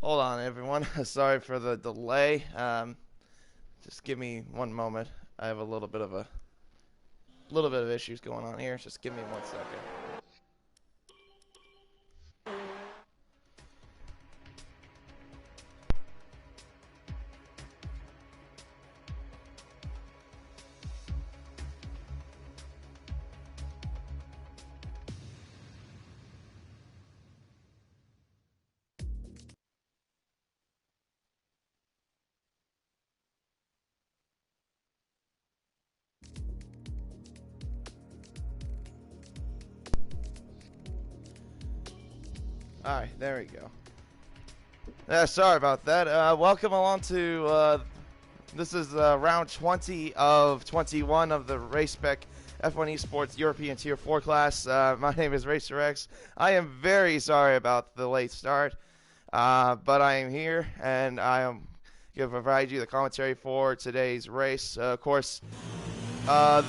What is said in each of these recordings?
Hold on, everyone. Sorry for the delay. Just give me one moment. I have a little bit of issues going on here. Just give me 1 second. All right, there we go. Sorry about that. Welcome along to this is round 20 of 21 of the Race Spec F1 Esports European Tier 4 class. My name is RacerX. I am very sorry about the late start, but I am here and I am going to provide you the commentary for today's race. Of course,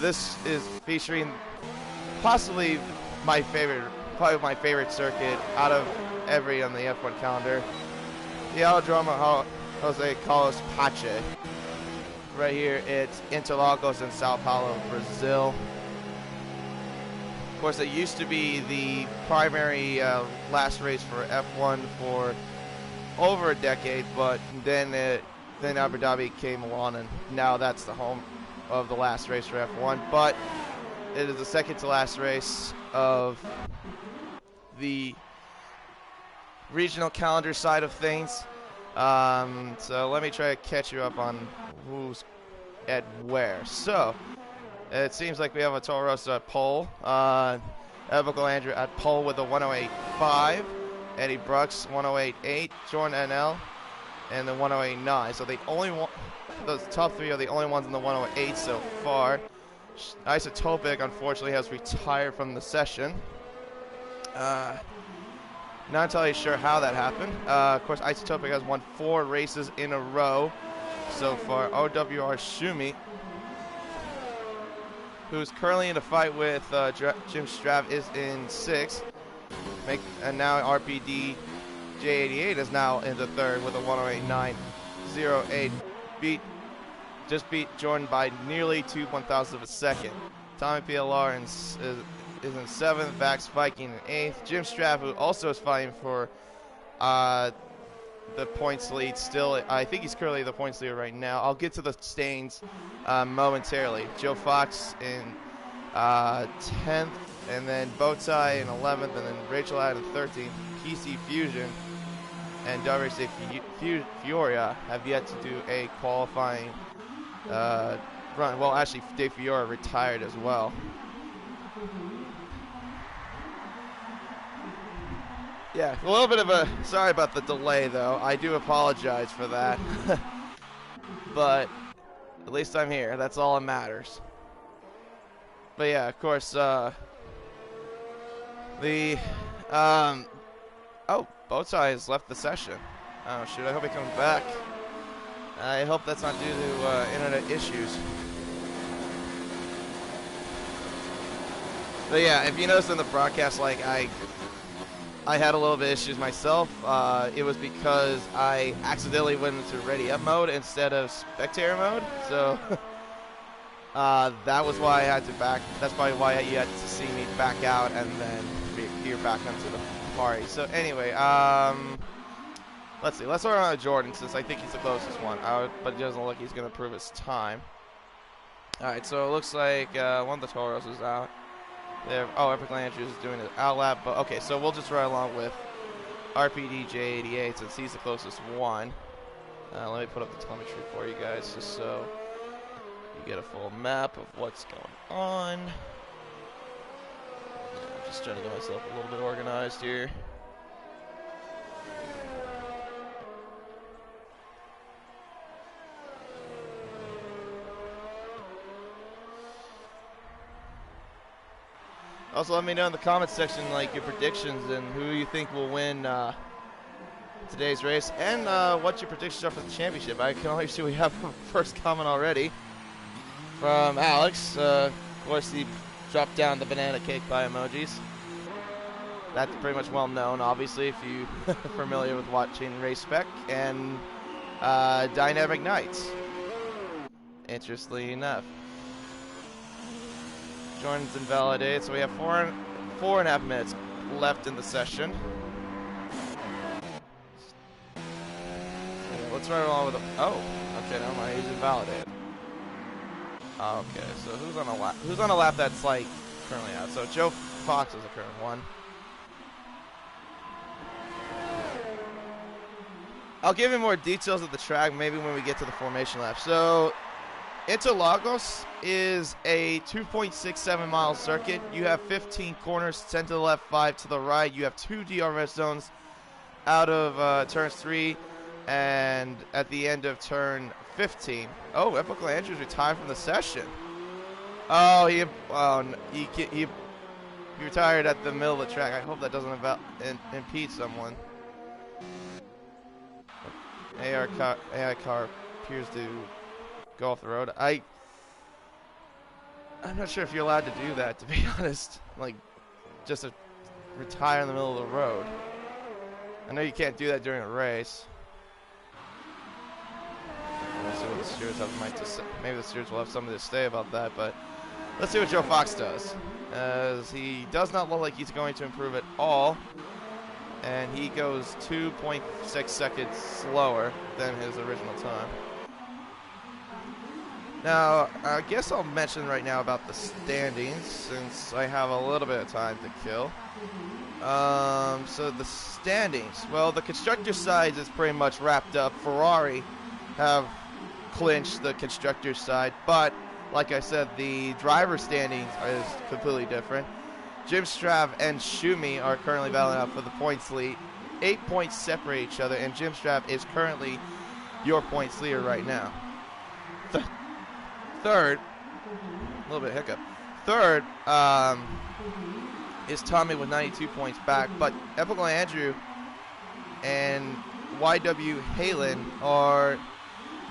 this is featuring possibly probably my favorite circuit out of every on the F1 calendar. The Aerodrome Jose Carlos Pache. Right here, it's Interlagos in Sao Paulo, Brazil. Of course, it used to be the primary last race for F1 for over a decade, but then Abu Dhabi came along, and now that's the home of the last race for F1. But it is the second to last race of the regional calendar side of things. So let me try to catch you up on who's at where. So it seems like we have a Toro Rosso at pole. Evical Andrew at pole with a 108.5. Eddie Brooks 108.8. Jordan NL and the 108.9. So those top three are the only ones in the 108 so far. Isotopic unfortunately has retired from the session. Not entirely sure how that happened. Of course, Isotopic has won 4 races in a row so far. OWR Shumi, who's currently in a fight with Jim Strav, is in 6th. And now RPD J88 is now in the 3rd with a 108.908. Just beat Jordan by nearly 2/1000 of a second. Tommy PLR is in 7th, Vax Viking in 8th. Jim Strav, who also is fighting for the points lead still. I think he's currently the points leader right now. I'll get to the stains momentarily. Joe Fox in 10th, and then Bowtie in 11th, and then Rachel Ad in 13th. PC Fusion and WRC Fioria have yet to do a qualifying run. Well, actually, Dave Fiora retired as well. Yeah, a little bit of a, sorry about the delay though, I do apologize for that. But at least I'm here, that's all that matters. But yeah, of course, oh, Bowtie has left the session. Oh shoot, I hope he comes back. I hope that's not due to internet issues. But yeah, if you notice in the broadcast, like I had a little bit of issues myself. It was because I accidentally went into ready up mode instead of spectator mode. So that was why I had to back. That's probably why you had to see me back out and then here back into the party. So anyway, let's see. Let's start on Jordan since I think he's the closest one. But it doesn't look like he's going to prove his time. All right, so it looks like one of the Toros is out. There. Oh, Epic Andrews is doing an outlap, but okay, so we'll just ride along with RPD J88 since he's the closest one. Let me put up the telemetry for you guys just so you get a full map of what's going on. I'm just trying to get myself a little bit organized here. Also, let me know in the comments section, like, your predictions and who you think will win today's race, and what your predictions are for the championship. I can only see we have a first comment already from Alex. Of course, he dropped down the banana cake by emojis. That's pretty much well known, obviously, if you're familiar with watching Race Spec and Dynamic Nights. Interestingly enough. Jordan's invalidated, so we have four and a half minutes left in the session. Let's run along with him. Oh, okay, never mind. He's invalidated. Okay, so who's on a lap? Who's on a lap that's like currently out? So Joe Fox is the current one. I'll give you more details of the track maybe when we get to the formation lap. So Interlagos is a 2.67 mile circuit. You have 15 corners, 10 to the left, 5 to the right. You have 2 DRS zones out of turns 3 and at the end of turn 15. Oh, Epical Andrews retired from the session. Oh, he retired at the middle of the track. I hope that doesn't impede someone. AI car appears to go off the road. I'm not sure if you're allowed to do that, to be honest. Like, just to retire in the middle of the road. I know you can't do that during a race. Let's see what the stewards have to say. Maybe the stewards will have something to say about that, but let's see what Joe Fox does. As he does not look like he's going to improve at all. And he goes 2.6 seconds slower than his original time. Now, I guess I'll mention right now about the standings, since I have a little bit of time to kill. So the standings, well, the constructor side is pretty much wrapped up. Ferrari have clinched the constructor side, but like I said, the driver standings is completely different. Jim Strav and Schumi are currently battling out for the points lead. 8 points separate each other, and Jim Strav is currently your points leader right now. Third, a little bit of hiccup. Third is Tommy with 92 points back, but Epical Andrew and YW Halen are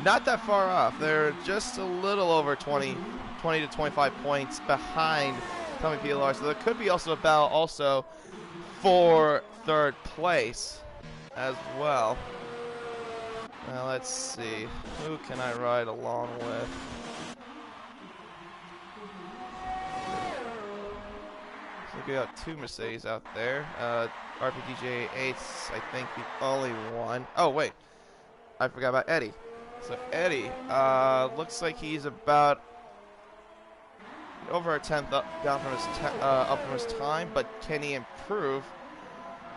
not that far off. They're just a little over 20 to 25 points behind Tommy PLR, so there could be also a battle also for third place as well. Now let's see, who can I ride along with? So we got 2 Mercedes out there. RPDJ8's, I think, the only one. Oh wait, I forgot about Eddie. So Eddie, looks like he's about over a tenth up from his time, but can he improve?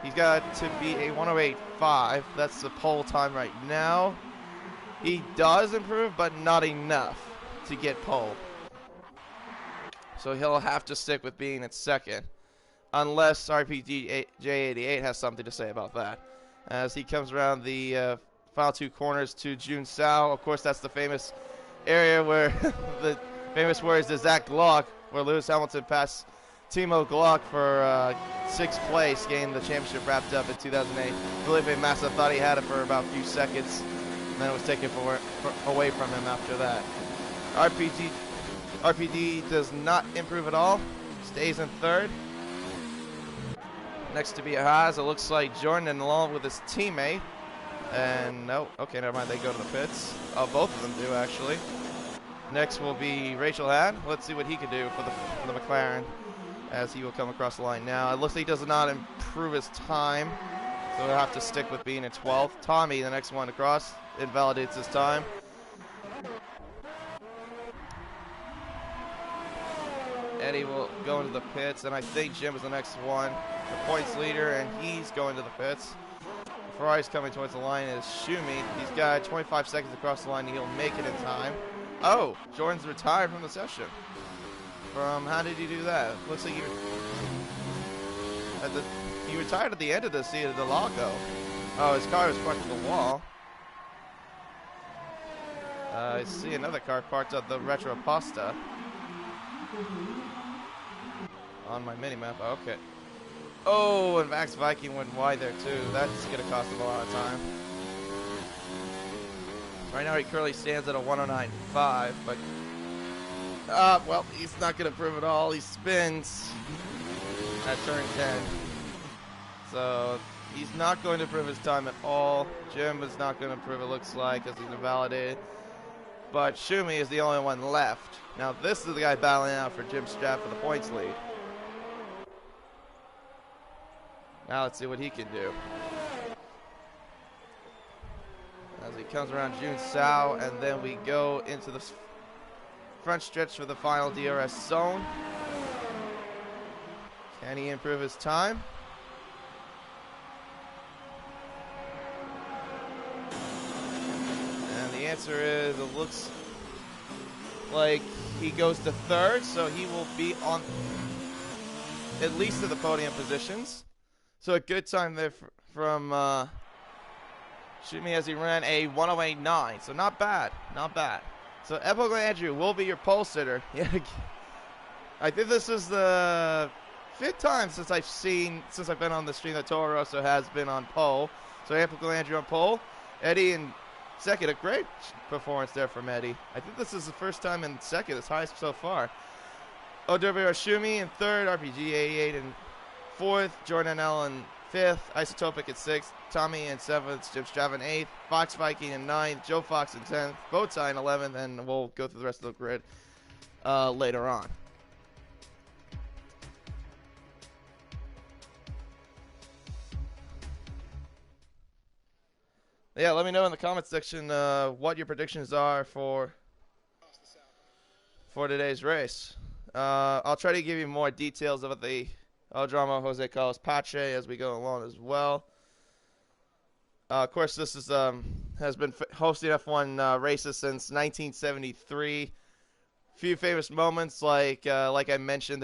He's got to be a 108.5. That's the pole time right now. He does improve, but not enough to get pole. So he'll have to stick with being at second, unless RPGJ88 has something to say about that. As he comes around the final 2 corners to June Sao. Of course, that's the famous area where the famous words to Zach Glock, where Lewis Hamilton passed Timo Glock for 6th place, getting the championship wrapped up in 2008. Felipe Massa thought he had it for about a few seconds, and then it was taken away from him after that. RPD does not improve at all, stays in 3rd. Next to be Haas, it looks like Jordan along with his teammate. And no, okay, never mind, they go to the pits. Oh, both of them do, actually. Next will be Rachel Hadd. Let's see what he can do for the McLaren as he will come across the line now. It looks like he does not improve his time, so he'll have to stick with being in 12th. Tommy, the next one across, invalidates his time. Eddie will go into the pits, and I think Jim is the next one, the points leader, and he's going to the pits. Ferrari's coming towards the line is Schumi. He's got 25 seconds across the line, and he'll make it in time. Oh, Jordan's retired from the session. How did he do that? Looks like he retired at the end of the seat of the Lago. Oh, his car was parked at the wall. I see another car parked at the Retro Pasta. On my mini-map, okay. Oh, and Max Viking went wide there too. That's going to cost him a lot of time. Right now he currently stands at a 109.5, but well, he's not going to improve at all. He spins at turn 10. So he's not going to improve his time at all. Jim is not going to improve, it looks like, because he's invalidated. But Schumi is the only one left. Now this is the guy battling out for Jim Strapp for the points lead. Now let's see what he can do. As he comes around Jun Sao, and then we go into the front stretch for the final DRS zone. Can he improve his time? And the answer is, it looks like he goes to third, so he will be on at least to the podium positions. So a good time there from Schumi as he ran a 108.9, so not bad, not bad. So Epical Andrew will be your pole sitter. I think this is the 5th time since I've been on the stream that Toro Rosso has been on pole. So Epical Andrew on pole. Eddie in second, a great performance there from Eddie. I think this is the first time in second, it's highest so far. OW Schumi in third, RPG 88 in fourth, Jordan L in fifth, Isotopic in sixth, Tommy in seventh, Jim Strav in eighth, Fox Viking in ninth, Joe Fox in 10th, Bowtie in 11th, and we'll go through the rest of the grid later on. Yeah, let me know in the comments section what your predictions are for today's race. I'll try to give you more details about the El Drama Jose Carlos Pache as we go along as well. Of course, this is has been hosting F1 races since 1973. Few famous moments, like I mentioned,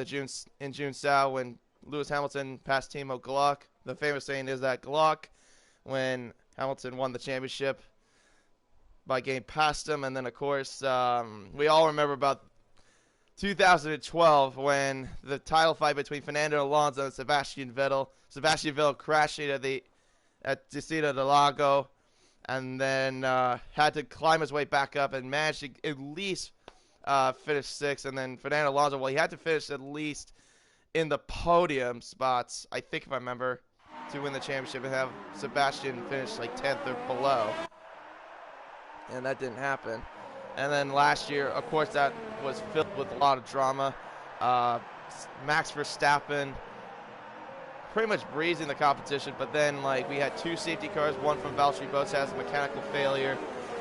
in June Sao when Lewis Hamilton passed Timo Glock. The famous saying is that Glock, when Hamilton won the championship by getting past him. And then, of course, we all remember about 2012 when the title fight between Fernando Alonso and Sebastian Vettel. Sebastian Vettel crashing at Destino del Lago, and then had to climb his way back up and managed to at least finish 6th. And then Fernando Alonso, well, he had to finish at least in the podium spots, I think, if I remember, to win the championship and have Sebastian finish like 10th or below. And that didn't happen. And then last year, of course, that was filled with a lot of drama. Max Verstappen pretty much breezing the competition, but then like we had 2 safety cars, one from Valtteri Bottas, a mechanical failure,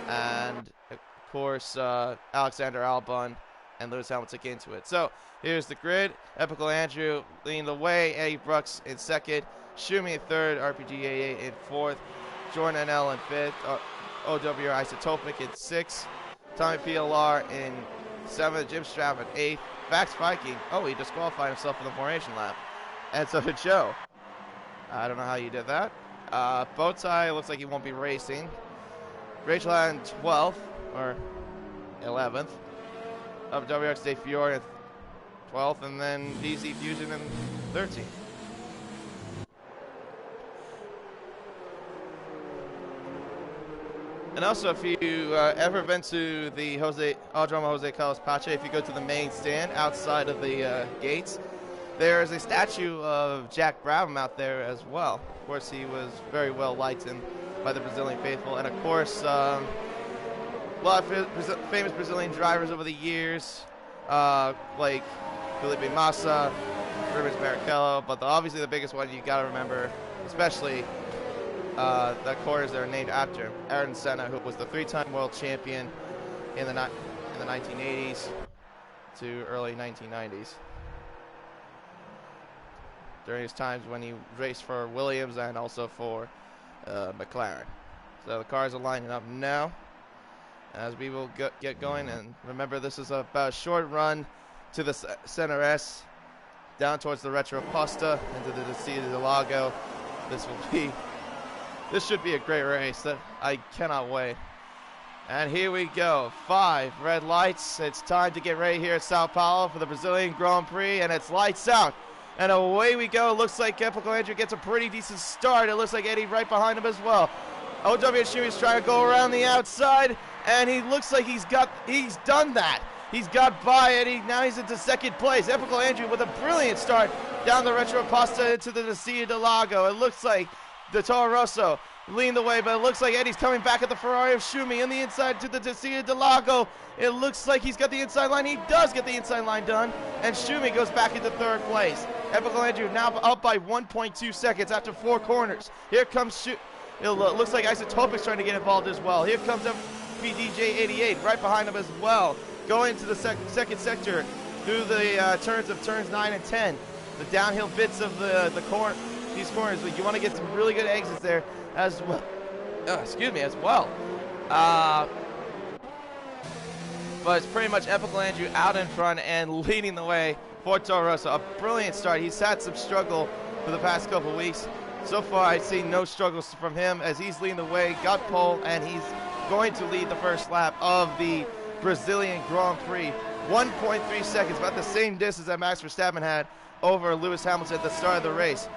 and of course Alexander Albon and Lewis Hamilton get into it. So here's the grid. Epical Andrew leading the way, Eddie Brooks in second, Schumi in third, RPG 88 in fourth, Jordan NL in fifth, OW Isotopic in sixth, Tommy PLR in seventh, Jim Strapp in eighth, Vax Viking, he disqualified himself in the formation lap. And so did Joe. I don't know how you did that. Bowtie looks like he won't be racing. Rachel in 12th, or 11th. WX De Fiore in 12th, and then DZ Fusion in 13th. And also, if you ever been to the Audrama Jose Carlos Pache, if you go to the main stand outside of the gates, there is a statue of Jack Brabham out there as well. Of course, he was very well liked by the Brazilian faithful. And of course, a lot of famous Brazilian drivers over the years, like Felipe Massa, Rubens Barrichello. But obviously the biggest one you got to remember, especially the corners that are named after him, Ayrton Senna, who was the 3-time world champion in the 1980s to early 1990s. During his times when he raced for Williams and also for McLaren. So the cars are lining up now as we will get going. And remember, this is about a short run to the Center S, down towards the Retro Costa, into the Destino del Lago. This should be a great race. I cannot wait. And here we go. 5 red lights. It's time to get ready here at Sao Paulo for the Brazilian Grand Prix, and it's lights out. And away we go. Looks like Epical Andrew gets a pretty decent start. It looks like Eddie right behind him as well. OW Schumi is trying to go around the outside, and he looks like he's done that. He's got by Eddie. Now he's into second place. Epical Andrew with a brilliant start down the Retro Pasta into the Descia del Lago. It looks like the Toro Rosso leading the way, but it looks like Eddie's coming back at the Ferrari of Schumi in the inside to the Descia del Lago. It looks like he's got the inside line. He does get the inside line done, and Schumi goes back into third place. Epical Andrew now up by 1.2 seconds after 4 corners. Here comes it looks like Isotopic's trying to get involved as well. Here comes FPDJ88 right behind him as well. Going to the second sector through the turns of turns 9 and 10. The downhill bits of these corners. You want to get some really good exits there as well. As well. But it's pretty much Epical Andrew out in front and leading the way for Toro Rosso. A brilliant start. He's had some struggle for the past couple of weeks. So far, I've seen no struggles from him as he's leading the way, got pole, and he's going to lead the first lap of the Brazilian Grand Prix. 1.3 seconds, about the same distance that Max Verstappen had over Lewis Hamilton at the start of the race.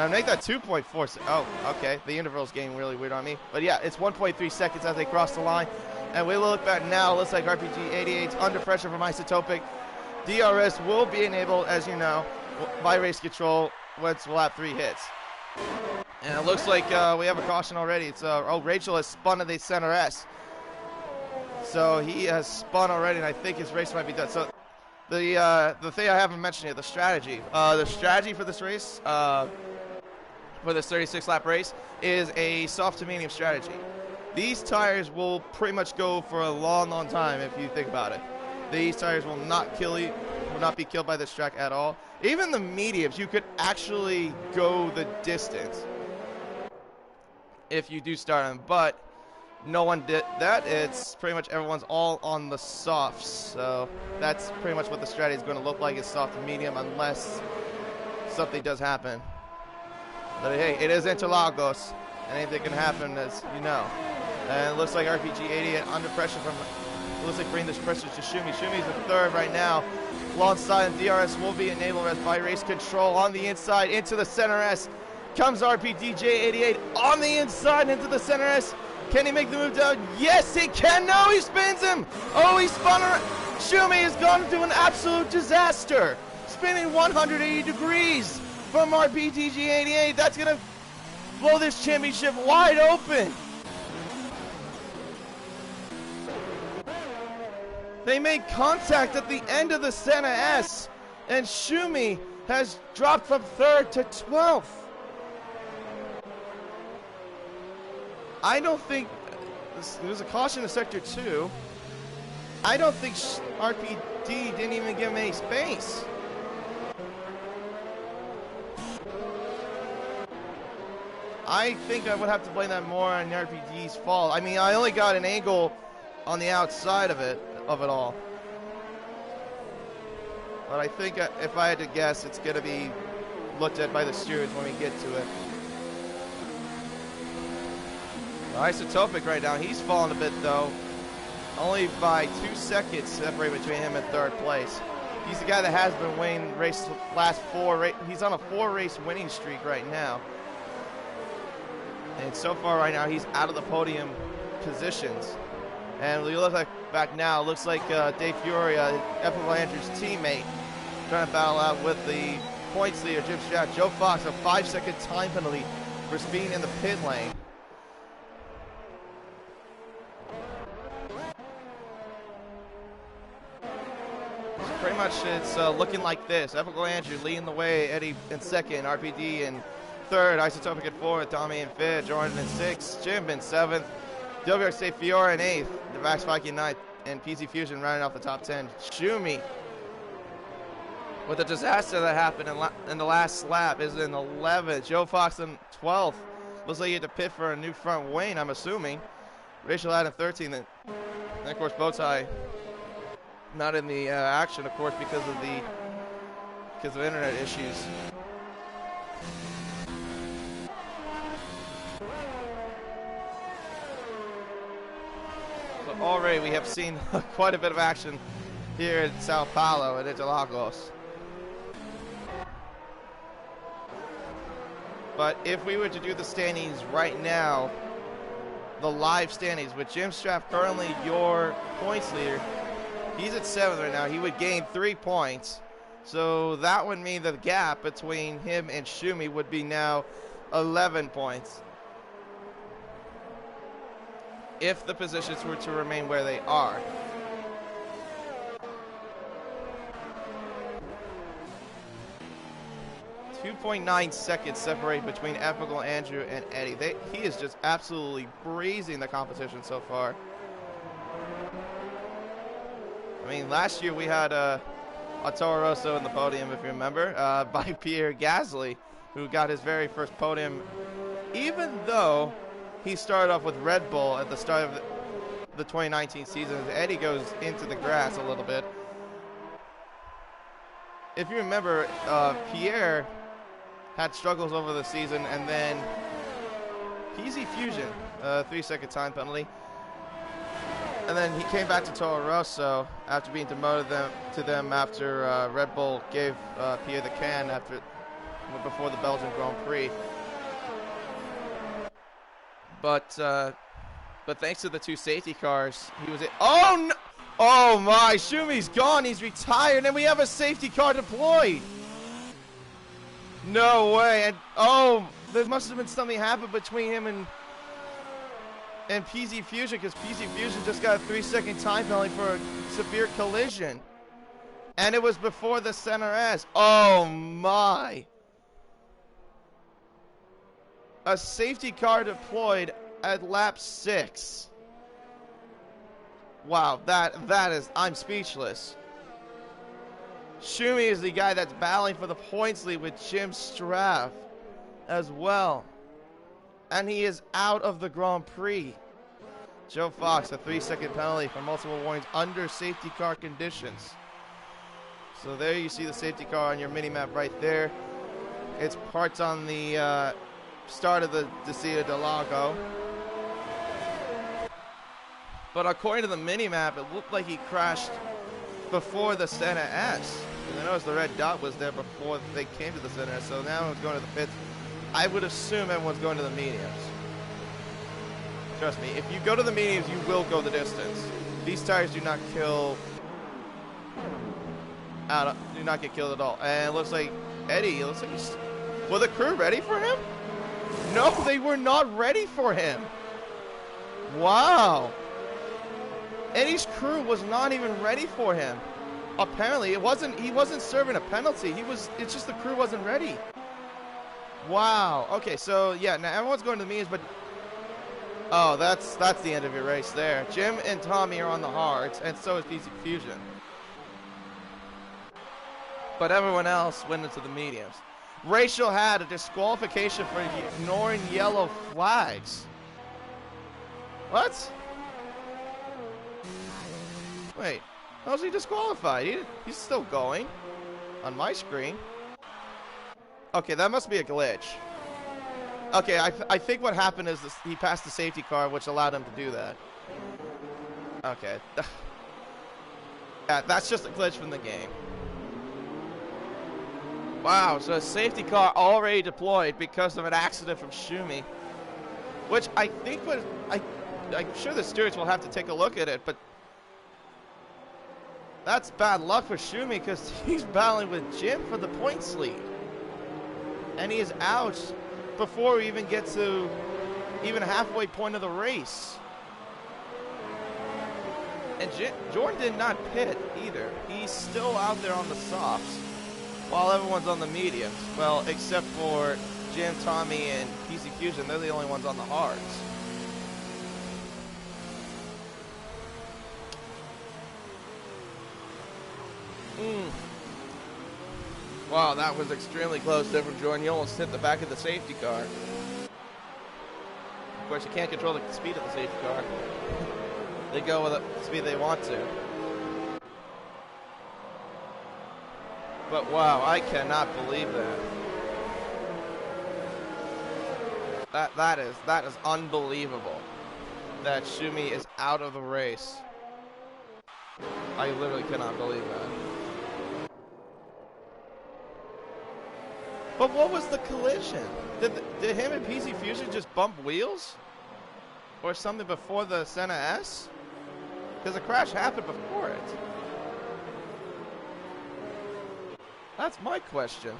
Make that 2.4. Oh, okay. The interval's getting really weird on me. But yeah, it's 1.3 seconds as they cross the line. And we look back now. Looks like RPG 88's under pressure from Isotopic. DRS will be enabled, as you know, by race control once lap 3 hits. And it looks like we have a caution already. It's Rachel has spun to the center S. So he has spun already, and I think his race might be done. So the thing I haven't mentioned yet, the strategy. The strategy for this race, for this 36-lap race, is a soft to medium strategy. These tires will pretty much go for a long, long time if you think about it. These tires will not be killed by this track at all. Even the mediums, you could actually go the distance if you do start them, but no one did that. It's pretty much everyone's all on the softs, so that's pretty much what the strategy is going to look like, is soft and medium, unless something does happen. But hey, it is Interlagos, and anything can happen, as you know. And it looks like RPG 88 under pressure from, looks like bringing this pressure to Schumi. Schumi's in third right now. Alongside, and DRS will be enabled as by race control on the inside into the center S. Comes RPDJ 88 on the inside into the center S. Can he make the move down? Yes, he can. No, he spins him. Oh, he spun around. Schumi has gone into an absolute disaster. Spinning 180 degrees from RPDJ 88. That's going to blow this championship wide open. They made contact at the end of the center S, and Schumi has dropped from 3rd to 12th. I don't think, there was a caution in Sector 2. I don't think RPD didn't even give him any space. I think I would have to blame that more on RPD's fault. I mean, I only got an angle on the outside of it all. But I think if I had to guess, it's going to be looked at by the stewards when we get to it. Isotopic right now, he's falling a bit though. Only by 2 seconds separate between him and third place. He's the guy that has been winning race last 4. He's on a 4-race winning streak right now. And so far right now, he's out of the podium positions. And we look like back now, it looks like Dave Fiore, Epical Andrew's teammate, trying to battle out with the points leader, Jim Stratt. Joe Fox, a 5-second time penalty for speeding in the pit lane. So pretty much it's looking like this. Epical Andrew leading the way, Eddie in second, RPD in third, Isotopic in fourth, Tommy in fifth, Jordan in sixth, Jim in seventh, WRC Fiore in 8th, the Vax Viking 9th, and PC Fusion rounding off the top 10. Schumi, with the disaster that happened in the last lap, is in 11th. Joe Fox in 12th. Looks like he had to pit for a new front wing, I'm assuming. Rachel had in 13th. And of course, Bowtie not in the action, of course, because of internet issues. Already we have seen quite a bit of action here in Sao Paulo and Interlagos. But if we were to do the standings right now, the live standings, with Jim Straff currently your points leader, He's at 7th right now. He would gain 3 points. So that would mean the gap between him and Schumi would be now 11 points. If the positions were to remain where they are. 2.9 seconds separate between Epical, Andrew, and Eddie. He is just absolutely breezing the competition so far. I mean, last year we had a Toro Rosso in the podium, if you remember, by Pierre Gasly, who got his very first podium, even though he started off with Red Bull at the start of the 2019 season. Eddie goes into the grass a little bit. If you remember, Pierre had struggles over the season, and then PZ Fusion, 3-second time penalty. And then he came back to Toro Rosso after being demoted to them after Red Bull gave Pierre the can before the Belgian Grand Prix. But thanks to the 2 safety cars, he was oh no! Oh my, Schumi's gone, he's retired, and we have a safety car deployed. No way. And oh, there must have been something happened between him and PZ Fusion, because PZ Fusion just got a 3-second time penalty for a severe collision. And it was before the center S. Oh my. A safety car deployed at lap 6. Wow, that is, I'm speechless. Schumi is the guy that's battling for the points lead with Jim Straff as well. And he is out of the Grand Prix. Joe Fox, a 3-second penalty for multiple warnings under safety car conditions. So there you see the safety car on your mini-map right there. It's parked on the start of the Descida del Lago. But according to the mini-map, it looked like he crashed before the Senna S. And I noticed the red dot was there before they came to the Senna S, so now everyone's going to the pits. I would assume everyone's going to the mediums. Trust me, if you go to the mediums, you will go the distance. These tires do not kill do not get killed at all. And it looks like Eddie, were the crew ready for him? No, they were not ready for him. Wow. Eddie's crew was not even ready for him. Apparently, he wasn't serving a penalty. It's just the crew wasn't ready. Wow. Okay, so yeah, now everyone's going to the mediums, but oh, that's the end of your race there. Jim and Tommy are on the hards, and so is PC Fusion. But everyone else went into the mediums. Rachel had a disqualification for ignoring yellow flags. What? Wait, how's he disqualified? He's still going on my screen. Okay, that must be a glitch. Okay, I think what happened is he passed the safety car, which allowed him to do that. Okay. Yeah, that's just a glitch from the game. Wow, so a safety car already deployed because of an accident from Schumi. Which I think was... I'm sure the stewards will have to take a look at it, but... That's bad luck for Schumi because he's battling with Jim for the points lead. And he is out before we even get to even halfway point of the race. And Jordan did not pit either. He's still out there on the softs while everyone's on the mediums. Well, except for Jim, Tommy, and PC Fusion. They're the only ones on the hards. Wow, that was extremely close there from Jordan. He almost hit the back of the safety car. Of course, you can't control the speed of the safety car. They go with the speed they want to. But wow, I cannot believe that. That is unbelievable. That Schumi is out of the race. I literally cannot believe that. But what was the collision? Did him and PC Fusion just bump wheels? Or something before the Senna S? Because the crash happened before it. That's my question.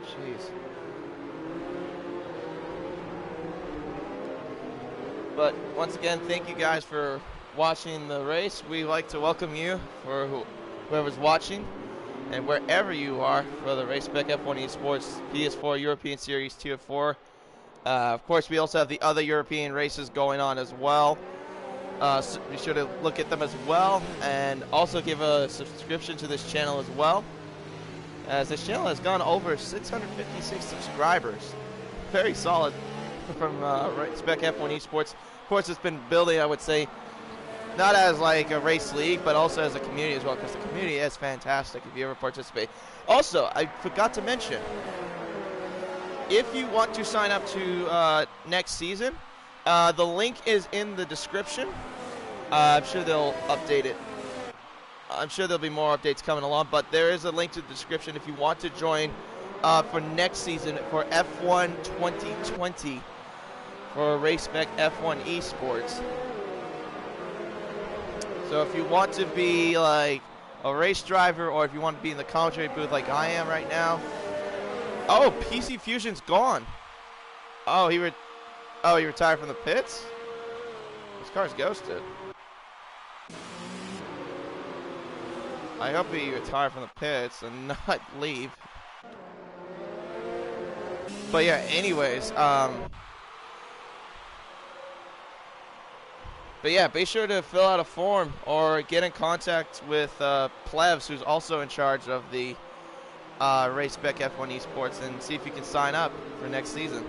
Jeez. But once again, thank you guys for watching the race. We'd like to welcome you for whoever's watching and wherever you are for the Race Spec F1 Esports PS4 European Series Tier 4. Of course, we also have the other European races going on as well. So be sure to look at them as well, and also give a subscription to this channel as well, as this channel has gone over 656 subscribers. Very solid from Spec F1 Esports. Of course, it's been building, I would say, not as like a race league, but also as a community as well, because the community is fantastic if you ever participate. Also, I forgot to mention, if you want to sign up to next season, the link is in the description. I'm sure they'll update it. I'm sure there'll be more updates coming along, but there is a link to the description if you want to join for next season for F1 2020 for Race Spec F1 Esports. So if you want to be like a race driver, or if you want to be in the commentary booth like I am right now. Oh, PC Fusion's gone. Oh, he retired from the pits? His car's ghosted. I hope he retired from the pits and not leave. But yeah, anyways, but yeah, be sure to fill out a form or get in contact with Plevs, who's also in charge of the Race Spec F1 Esports, and see if you can sign up for next season.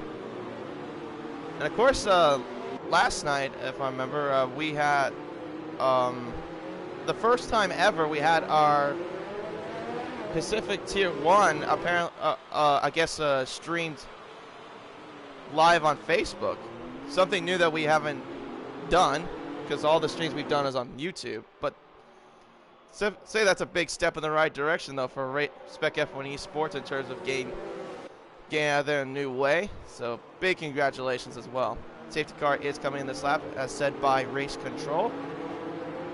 And of course, last night, if I remember, we had the first time ever we had our Pacific Tier 1 apparently, I guess, streamed live on Facebook. Something new that we haven't done, because all the streams we've done is on YouTube. But say that's a big step in the right direction, though, for Spec F1 Esports in terms of getting out there in a new way. So big congratulations as well. Safety car is coming in this lap, as said by Race Control.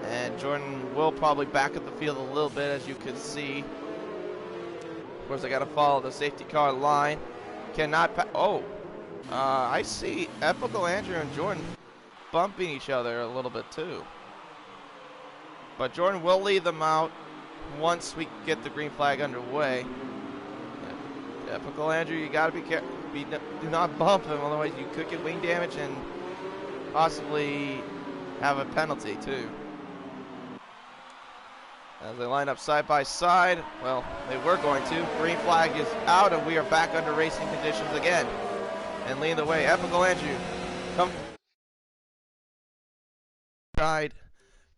And Jordan will probably back up the field a little bit, as you can see. Of course, I got to follow the safety car line. Cannot I see Epical Andrew and Jordan bumping each other a little bit too. But Jordan will lead them out once we get the green flag underway. Epical Andrew, you got to be careful. Do not bump him, otherwise you could get wing damage and possibly have a penalty too. As they line up side by side, well, they were going to. Green flag is out, and we are back under racing conditions again. And leading the way, Epical Andrew. Come.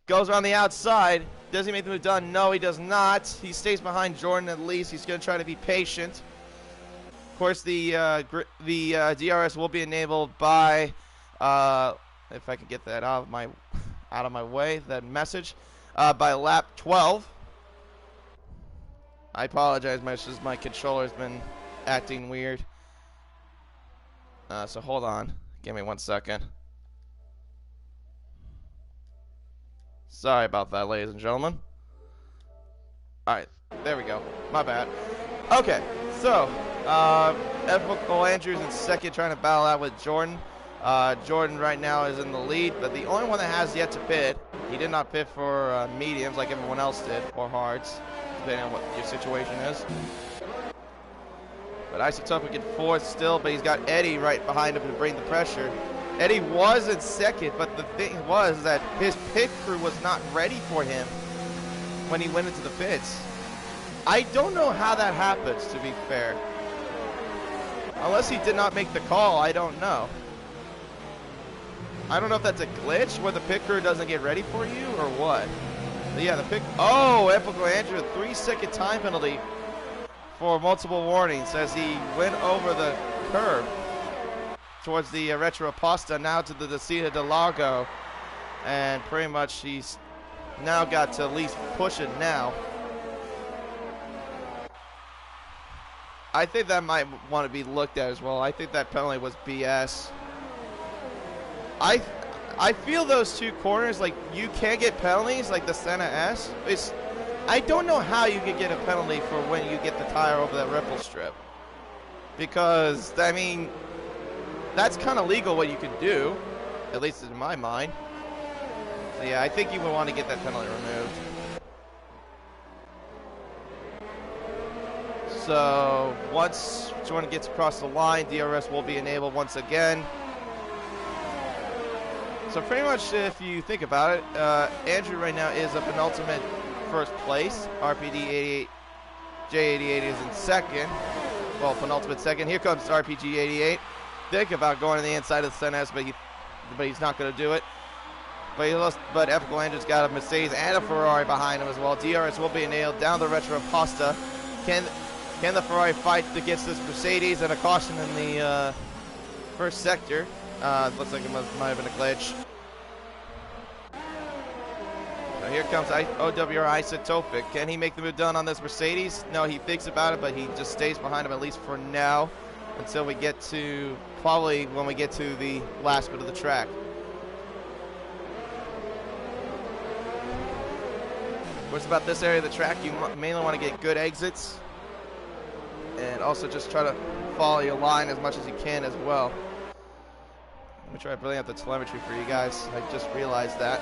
Goes around the outside. Does he make the move done? No, he does not. He stays behind Jordan at least. He's going to try to be patient. Of course, the DRS will be enabled by, if I can get that out of my way, that message. By lap 12. I apologize, my controller's been acting weird. So hold on. Give me 1 second. Sorry about that, ladies and gentlemen. Alright, there we go. My bad. Okay, so, Epical Andrews in second, trying to battle out with Jordan. Jordan right now is in the lead, but the only one that has yet to pit. He did not pit for mediums like everyone else did, or hards, depending on what your situation is. But Isotopic in fourth still, but he's got Eddie right behind him to bring the pressure. Eddie was in second, but the thing was that his pit crew was not ready for him when he went into the pits. I don't know how that happens, to be fair. Unless he did not make the call, I don't know. I don't know if that's a glitch where the pit crew doesn't get ready for you or what. But yeah, the pit. Oh, Epical Andrew, 3-second time penalty for multiple warnings as he went over the curb towards the Retro Pasta, now to the Descida de Lago. And pretty much he's now got to at least push it now. I think that might want to be looked at as well. I think that penalty was BS. I feel those two corners, like, you can get penalties, like the Senna S. I don't know how you could get a penalty for when you get the tire over that ripple strip. Because, I mean, that's kind of legal what you can do, at least in my mind. So, yeah, I think you would want to get that penalty removed. So, once Jordan gets across the line, DRS will be enabled once again. So pretty much, if you think about it, Andrew right now is a penultimate first place. RPD J88 is in second. Well, penultimate second. Here comes RPG 88. Think about going to the inside of the Senna, but he's not going to do it. But Epical Andrew's got a Mercedes and a Ferrari behind him as well. DRS will be nailed down the Retro Pasta. Can the Ferrari fight against this Mercedes, and a caution in the first sector? Looks like it might have been a glitch. So here comes OWR Isotopic. Can he make the move done on this Mercedes? No, he thinks about it, but he just stays behind him, at least for now, until we get to, probably when we get to the last bit of the track. Of course, about this area of the track, you mainly want to get good exits, and also just try to follow your line as much as you can as well. Let me try to bring up the telemetry for you guys. I just realized that.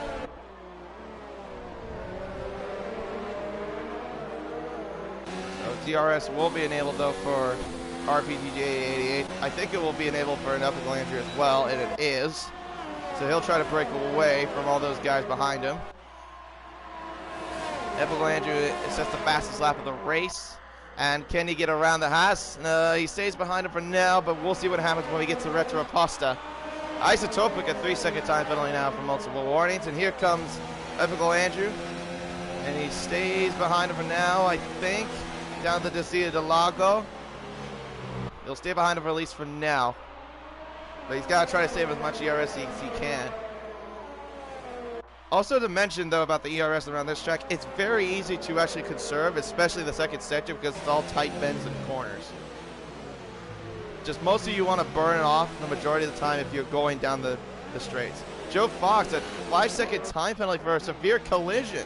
So DRS will be enabled though for RPGJ88. I think it will be enabled for an Epical Andrew as well, and it is. So he'll try to break away from all those guys behind him. Epical Andrew sets the fastest lap of the race. And can he get around the Haas? No, he stays behind him for now, but we'll see what happens when we get to Retro Pasta. Isotopic, a 3-second time penalty now for multiple warnings. And here comes Epical Andrew. And he stays behind him for now, I think. Down the Descia del Lago. He'll stay behind him for at least for now. But he's got to try to save as much ERS as he can. Also to mention, though, about the ERS around this track, it's very easy to actually conserve, especially the second sector, because it's all tight bends and corners. Just most of you want to burn it off the majority of the time if you're going down the straights. Joe Fox, a 5-second time penalty for a severe collision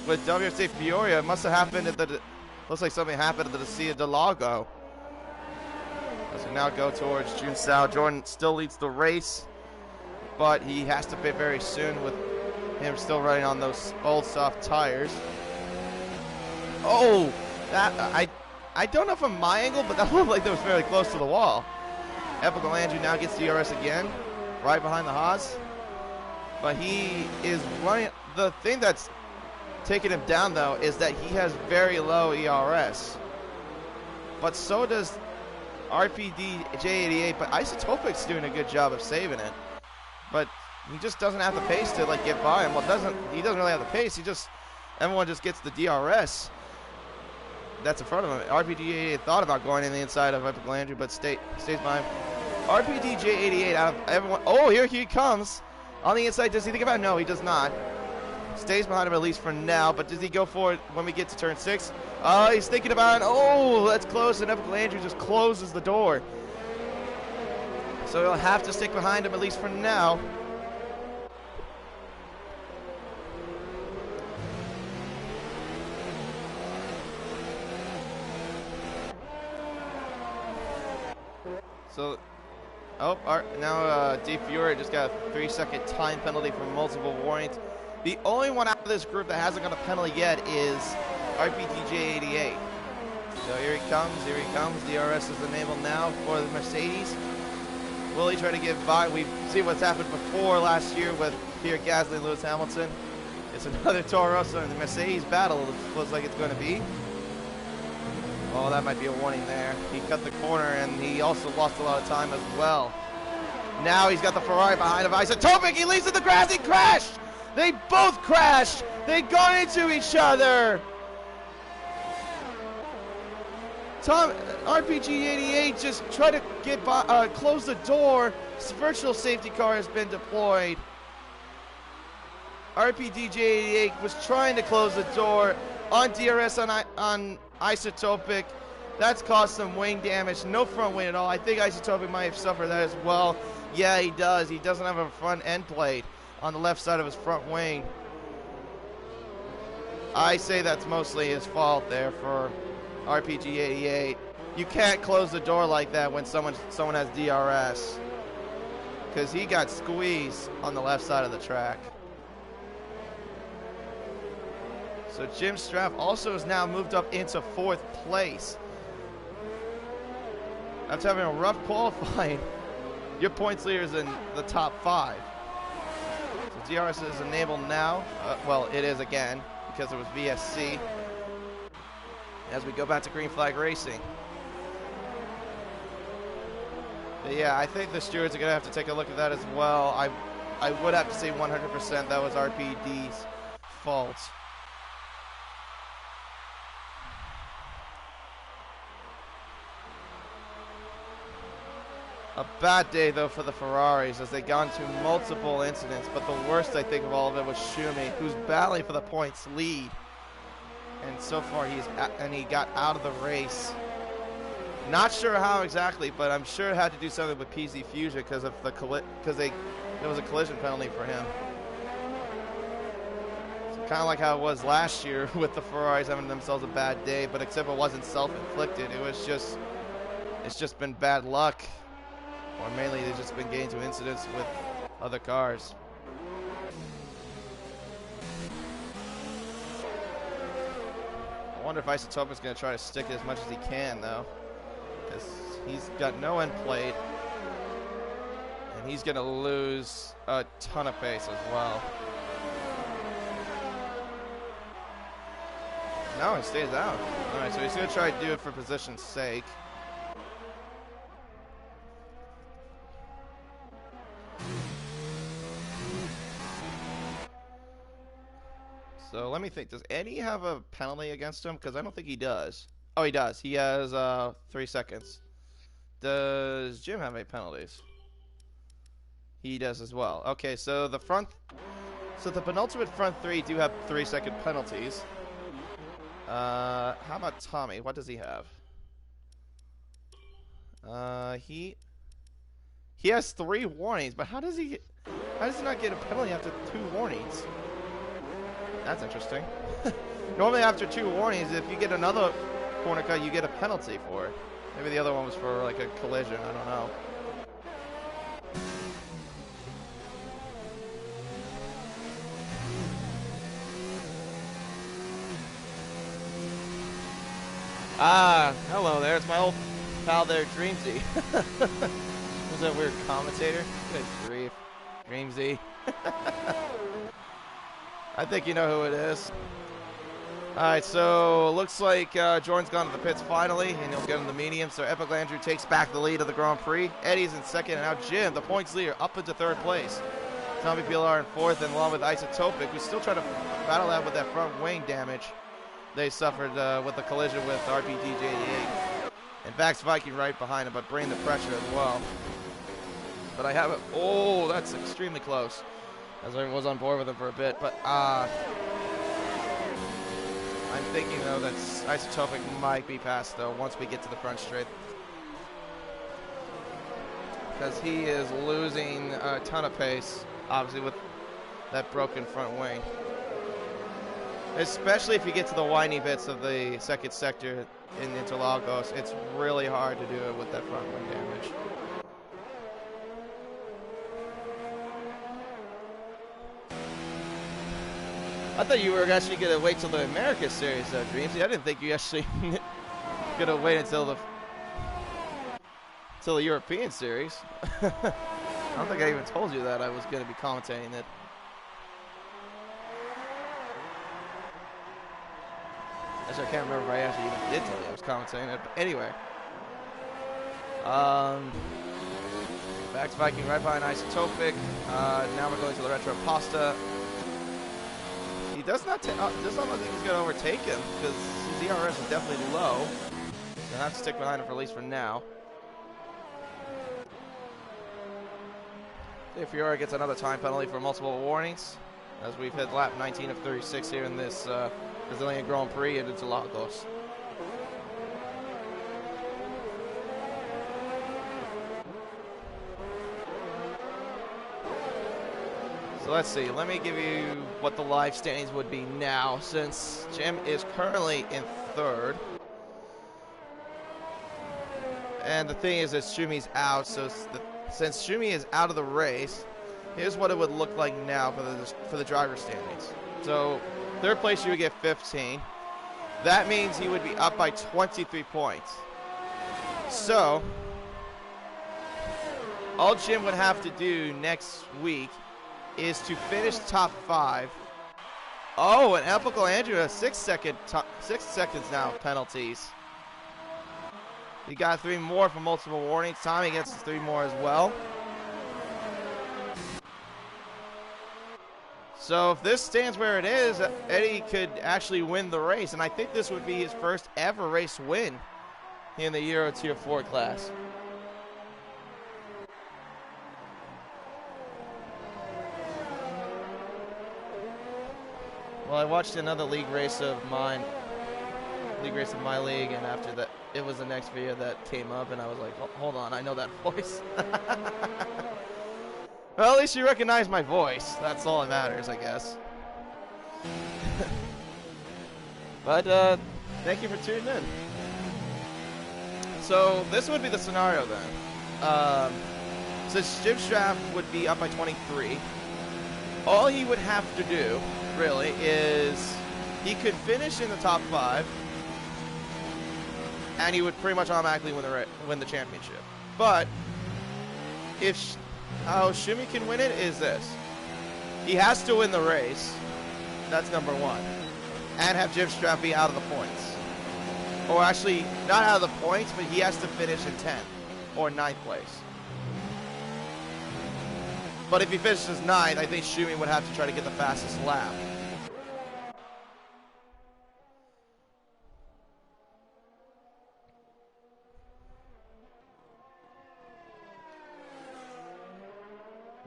with WRC Fioria. It must have happened at the, looks like something happened at the Descia del Lago. As we now go towards June Sao. Jordan still leads the race, but he has to pit very soon with him still running on those old soft tires. Oh, that, I don't know from my angle, but that looked like that was fairly close to the wall. Epical Andrew now gets DRS again, right behind the Haas. But he is running, the thing that's taking him down though is that he has very low ERS. But so does RPD J88, but Isotopic's doing a good job of saving it. But he just doesn't have the pace to like get by him. Well, he doesn't really have the pace. Everyone just gets the DRS that's in front of him. RPD88 thought about going in the inside of Epical Andrew, but stays behind. RPD J88 out of everyone. Oh, here he comes on the inside. Does he think about it? No, he does not. Stays behind him at least for now, but does he go for it when we get to turn 6? He's thinking about it. Oh, that's close, and Epical Andrew just closes the door. So he'll have to stick behind him at least for now. So, now D Fury just got a 3-second time penalty for multiple warnings. The only one out of this group that hasn't got a penalty yet is RPTJ88. So here he comes, DRS is enabled now for the Mercedes. Will he try to get by? We've seen what's happened before last year with Pierre Gasly and Lewis Hamilton. It's another Toro Rosso in the Mercedes battle, it looks like it's going to be. Oh, that might be a warning there. He cut the corner, and he also lost a lot of time as well. Now he's got the Ferrari behind him. Isotopic, he leaves in the grass, he crashed! They both crashed! They got into each other! RPG88 just tried to get by, close the door. Virtual safety car has been deployed. RPDJ88 was trying to close the door on DRS on Isotopic. That's caused some wing damage. No front wing at all. I think Isotopic might have suffered that as well. Yeah, he does. He doesn't have a front end plate on the left side of his front wing. I say that's mostly his fault there for RPG88. You can't close the door like that when someone has DRS, because he got squeezed on the left side of the track. So Jim Straff also has now moved up into 4th place. After having a rough qualifying, your points leader is in the top 5. So DRS is enabled now. Well, it is again, because it was VSC. As we go back to green flag racing. But yeah, I think the stewards are going to have to take a look at that as well. I would have to say 100% that was RPD's fault. A bad day, though, for the Ferraris as they got into multiple incidents. But the worst, I think, of all of it was Schumi, who's battling for the points lead. And so far, he got out of the race. Not sure how exactly, but I'm sure it had to do something with PC Fusion because of there was a collision penalty for him. Kind of like how it was last year with the Ferraris having themselves a bad day, but except it wasn't self-inflicted. It's just been bad luck. Or mainly they've just been getting into incidents with other cars. I wonder if Isotopic's going to try to stick it as much as he can, though. Because he's got no end plate. And he's going to lose a ton of pace as well. No, he stays out. Alright, so he's going to try to do it for position's sake. So let me think. Does Eddie have a penalty against him? Because I don't think he does. Oh, he does. He has 3 seconds. Does Jim have any penalties? He does as well. Okay, so the penultimate front 3 do have 3-second penalties. How about Tommy? What does he have? He has 3 warnings, but how does he not get a penalty after 2 warnings? That's interesting. Normally after 2 warnings, if you get another corner cut, you get a penalty for it. Maybe the other one was for like a collision, I don't know. Ah, hello there. It's my old pal there, Dreamsy. Was that weird commentator? Good grief. Dreamsy. I think you know who it is. Alright, so looks like Jordan's gone to the pits finally, and he'll get in the medium. So Epic Landry takes back the lead of the Grand Prix. Eddie's in 2nd, and now Jim, the points leader, up into 3rd place. Tommy Pilar in 4th, and along with Isotopic, who's still trying to battle out with that front wing damage they suffered with the collision with RPD88. And Vax Viking right behind him, but bringing the pressure as well. But I have it. Oh, that's extremely close. As I was on board with him for a bit, but I'm thinking though that Isotopic might be passed though once we get to the front straight, because he is losing a ton of pace, obviously with that broken front wing. Especially if you get to the windy bits of the 2nd sector in Interlagos, it's really hard to do it with that front wing damage. I thought you were actually going to wait till the America Series, though, Dreamsy. I didn't think you actually going to wait until the European Series. I don't think I even told you that I was going to be commentating it. Actually, I can't remember if I actually even did tell you I was commentating it. But anyway. Back to Viking right behind Isotopic. Now we're going to the Retro Pasta. He does not look like he's going to overtake him because his ERS is definitely low. He'll have to stick behind him for at least for now. Dave Fiora gets another time penalty for multiple warnings as we've hit lap 19 of 36 here in this Brazilian Grand Prix at Interlagos. So let's see. Let me give you what the live standings would be now, since Jim is currently in third. And the thing is that Shumi's out, so since Shumi is out of the race, here's what it would look like now for the driver standings. So third place, you would get 15. That means he would be up by 23 points. So all Jim would have to do next week is to finish top 5. Oh, and Epical Andrew has 6 seconds now penalties. He got 3 more for multiple warnings. Tommy gets 3 more as well. So if this stands where it is, Eddie could actually win the race, and I think this would be his first ever race win in the Euro Tier 4 class. Well, I watched another league race of my league, and after that, it was the next video that came up, and I was like, hold on, I know that voice. Well, at least you recognize my voice. That's all that matters, I guess. But, thank you for tuning in. So, this would be the scenario then. Since Jim Straff would be up by 23, all he would have to do, really, is he could finish in the top 5, and he would pretty much automatically win the championship. But how Shumi can win it is this: he has to win the race. That's number 1, and have Jim Straff be out of the points, or actually not out of the points, but he has to finish in 10th or 9th place. But if he finishes 9th, I think Shumi would have to try to get the fastest lap.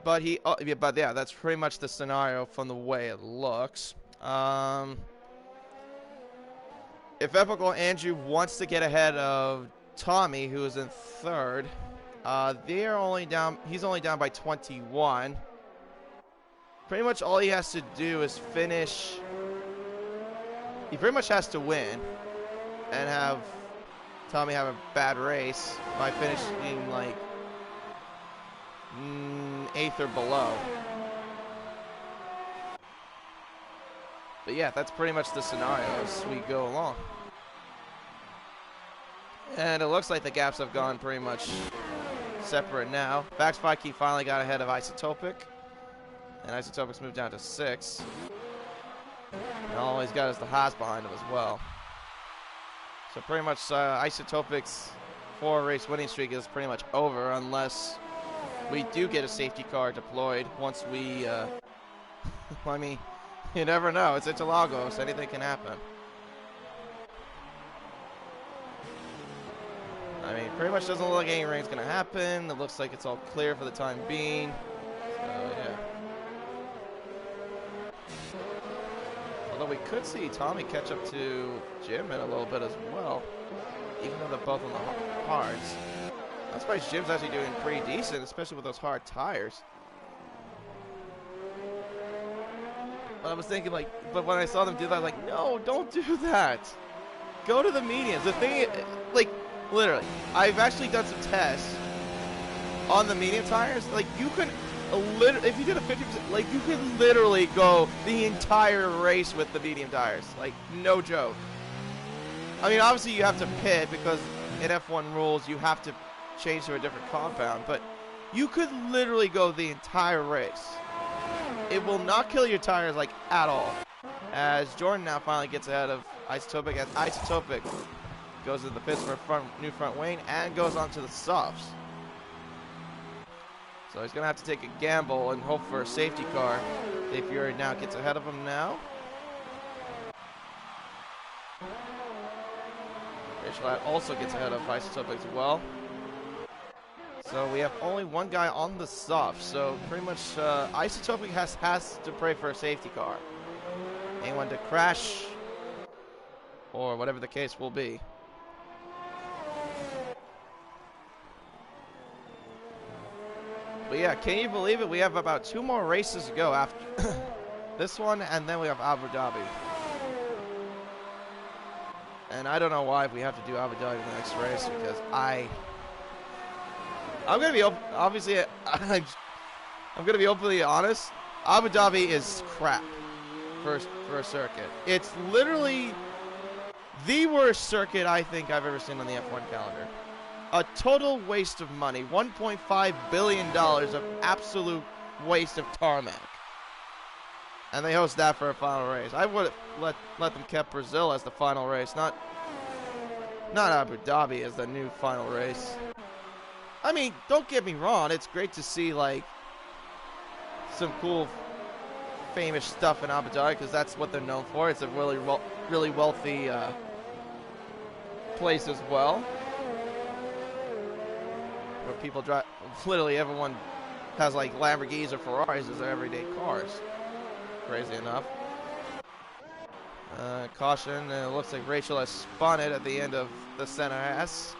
But yeah, that's pretty much the scenario from the way it looks. If Epical Andrew wants to get ahead of Tommy, who is in 3rd, he's only down by 21. Pretty much all he has to do is finish. He pretty much has to win and have Tommy have a bad race by finishing like 8th or below. But yeah, that's pretty much the scenario as we go along. And it looks like the gaps have gone pretty much separate now. Backspikey finally got ahead of Isotopic, and Isotopic's moved down to 6. And all he's got is the Haas behind him as well. So pretty much Isotopic's 4-race winning streak is pretty much over unless we do get a safety car deployed once we, I mean, you never know. It's Interlagos. Anything can happen. I mean, pretty much doesn't look like any rain's going to happen. It looks like it's all clear for the time being. So, yeah. Although we could see Tommy catch up to Jim in a little bit as well, even though they're both on the hards. I'm surprised Jim's actually doing pretty decent, especially with those hard tires. But I was thinking, like, but when I saw them do that, I was like, no, don't do that. Go to the mediums. The thing, like, literally, I've actually done some tests on the medium tires. Like, you could, if you did a 50%, like, you could literally go the entire race with the medium tires. Like, no joke. I mean, obviously you have to pit because in F1 rules you have to change to a different compound, but you could literally go the entire race. It will not kill your tires, like, at all. As Jordan now finally gets ahead of Isotopic, as Isotopic goes to the pits for a new front wing and goes onto the softs. So he's going to have to take a gamble and hope for a safety car. Dave Fury now gets ahead of him now. Rachelette also gets ahead of Isotopic as well. So we have only one guy on the soft. So pretty much Isotopic has to pray for a safety car. Anyone to crash or whatever the case will be. But yeah, can you believe it? We have about 2 more races to go after this one, and then we have Abu Dhabi. And I don't know why we have to do Abu Dhabi in the next race, because I'm gonna be obviously I'm gonna be openly honest. Abu Dhabi is crap for a circuit. It's literally the worst circuit I think I've ever seen on the F1 calendar. A total waste of money. $1.5 billion of absolute waste of tarmac. And they host that for a final race. I would have let them kept Brazil as the final race, not Abu Dhabi as the new final race. I mean, don't get me wrong, it's great to see like some cool famous stuff in Abu Dhabi, because that's what they're known for. It's a really wealthy place as well, where people drive. Literally everyone has like Lamborghinis or Ferraris as their everyday cars. Crazy enough. Caution. It looks like Rachel has spun it at the end of the center S.